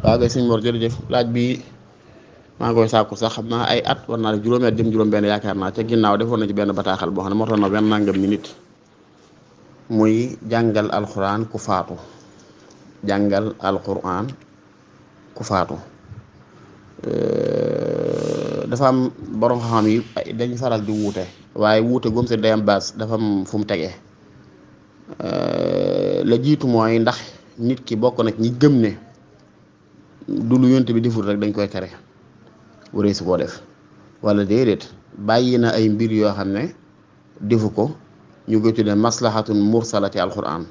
waaw kay sëñ Mor jërëjëf laaj bi maa ngi koy sàkku sax xam naa ay at war naa def juróomi at jëm juróom-benn yaakaar naa ca ginnaaw defoon na ci benn bataaxal boo xam ne moo tax na benn nangam minute muy jàngal alxuraan ku faatu jàngal alxuraan ku faatu. dafa am borom xam-xam yi dañu faral di wuute waaye wuute gom se day am base dafa am fu mu tegee la jiitu mooy ndax nit ki bokk nag ñi gëm ne du lu yonte bi deful rek dañ koy tere waree su koo def wala déedéet bàyyi na ay mbir yoo xam ne defu ko ñu koy tuddee maslahatun mursala ci alquran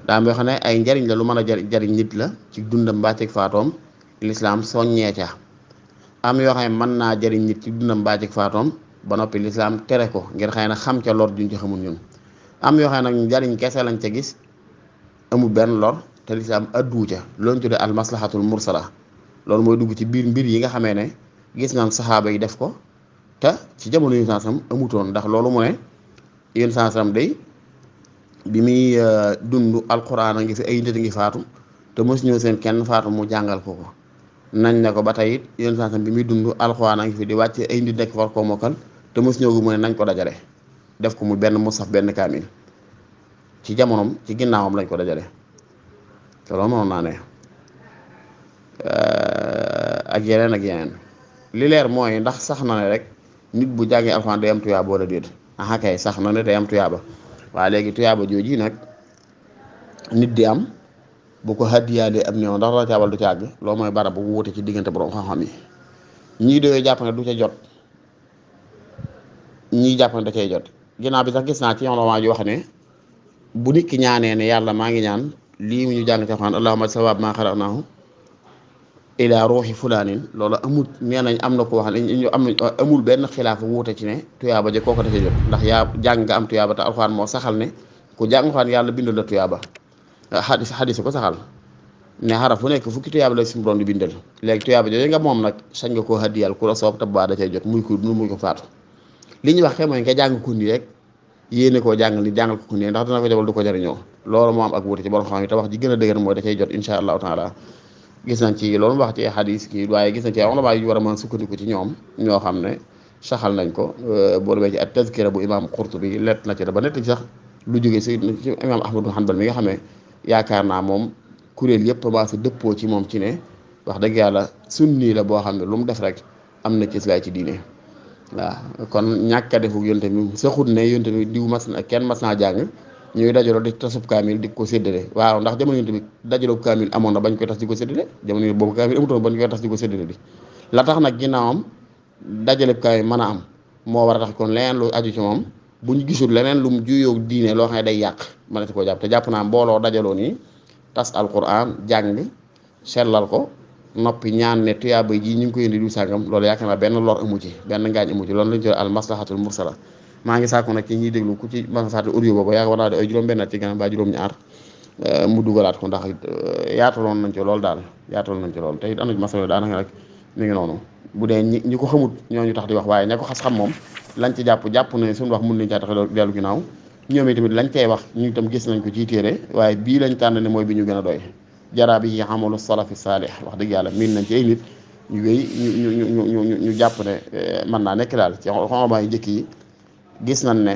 daa yoo xam ne ay njariñ la lu mën a jariñ nit la ci dundam mbaa ci faatoom lislaam soññee ca am yoo xam ne mën naa jariñ nit ci dundam mbaa ci faatoom ba noppi lislaam tere ko ngir xëy na xam ca lor juñ ci xamul ñun am yoo xam ne nag njariñ kese lañ ca gis amul benn lor te lislaam addu ca loolu tuddee al maslahatul mursala loolu mooy dugg ci biir mbir yi nga xamee ne gis naan saxaaba yi def ko te ci jamono yu sansam amutoon ndax loolu mu ne yéen sansam day bi muy dund alquran a ngi fi ay nit a ngi faatu te mos ñëw seen kenn faatu mu jàngal ko nañ ne ko ba tey it yéen sansam bi muy dund alquran a ngi fi di wàcce ay nit nekk war koo mokkal te mos ñëw gu mu ne nañ ko dajale def ko mu benn musaf benn kaamil ci jamonom ci ginnaawam lañ ko dajale te loolu mënoon naa ne ak yeneen li leer mooy ndax sax na ne rek nit bu jàngee alxuraan day am tuyaaba wala déet aha kay sax na ne day am tuyaaba waaye léegi tuyaaba jooji nag nit di am bu ko hadiyaale am néew ndax la caabal du ca àgg loolu mooy barab bu wuute ci diggante borom xam-xam yi ñii doyoo jàpp ne du ca jot ñii jàpp ne da cay jot ginnaaw bi sax gis naa ci yoon waa ji wax ne bu nit ki ñaanee ne yàlla maa ngi ñaan lii mu ñu jàng ci alxuraan allahumma sawaab maa xara'naahu ila ruuxi fulaanin loolu amul nee nañ am na ko wax ne ñu amul benn xilaaf wuute ci ne tuyaaba ja kooko da ca jot ndax yaa jàng nga am tuyaaba te alxuraan moo saxal ne ku jàng alxuraan yàlla bindal la tuyaaba xadis ko saxal ne xaraf bu nekk fukki tuyaaba la suñu borom di bindal léegi tuyaaba jooju nga moom nag sañ nga koo hadiyal ku la soob te baa da cay jot muy ko dund muy ko faatu li ñuy wax xe mooy nga jàng kundi rek yéene koo jàngal ni jàngal ko kundi ndax dana ko jabal du ko jariñoo loolu moo am ak wuute ci borom xam-xam yi te wax ji gën a dëgër mooy da cay jot insha allahu taala gis nañ ci loolu wax ci xadis kii waaye gis nañ ci ulama yu war a mën sukkandiku ci ñoom ñoo xam ne saxal nañ ko boo demee ci at tazkira bu imam Qurtubi lett na ci da ba nett sax lu jógee si imam Ahmadu Hanbal mi nga xam ne yaakaar naa moom kuréel yëpp commencé dëppoo ci moom ci ne wax dëgg yàlla sunni la boo xam ne lu mu def rek am na ci lay ci diine waaw kon ñàkk a defu yonte mi saxut ne yonte mi diw mas na kenn mas naa jàng ñuy dajaloo di tasub kaamil di ko séddale waaw ndax jamono yonte bi dajaloo kaamil amoon na bañ koy tas di ko séddale jamono yi boobu kaamil amutoon bañ koy tas di ko séddale di la tax nag ginnaawam dajale kaamil mën a am moo war a tax kon leneen lu aju ci moom bu ñu gisul leneen lu mu juyoo diine loo xam ne day yàq mën na si koo jàpp te jàpp naa mbooloo dajaloo nii tas alquran jàng sellal ko noppi ñaan ne tuyaaba ji ñu ngi ko yëndi du sàngam loolu yaakaar naa benn lor amu ci benn ngaañ amu ci loolu lañu tuddee al maslahatul mursala maa ngi sàkku nag ci ñiy déglu ku ci mën a fàtte audio boobu yaakaar naa de ay juróom-benn at ci gànnaaw ba juróom-ñaar mu dugalaat ko ndax yaataloon nañ ci loolu daal yaataloon nañ ci loolu te it am na ci masala daanaka rek mi ngi noonu bu dee ñi ko xamut ñooñu tax di wax waaye ña ko xas xam moom lañ ci jàpp ne suñu wax mun nañ caa tax dellu ginnaaw ñoom tamit lañ cay wax ñu itam gis nañ ko ci téere waaye bii lañ tànn ne mooy bi ñu gën a doy jaraa bi yi xamalu salafi saalih wax dëgg yàlla miin nañ ci ay nit ñu wéy ñu jàpp ne mën naa nekk daal ci xamamaa yi njëkk yi gis nañ ne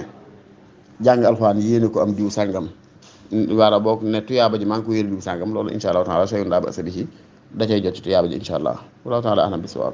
jàng alxuraan yéene ko am diw sàngam wala boog ne tuyaaba ji maa ngi ko yéene diw sàngam loolu insha allahu taala seyun daa ba sa bi ci da cay jot ci tuyaaba ji insha allah wallahu taala ahlam bi sawaab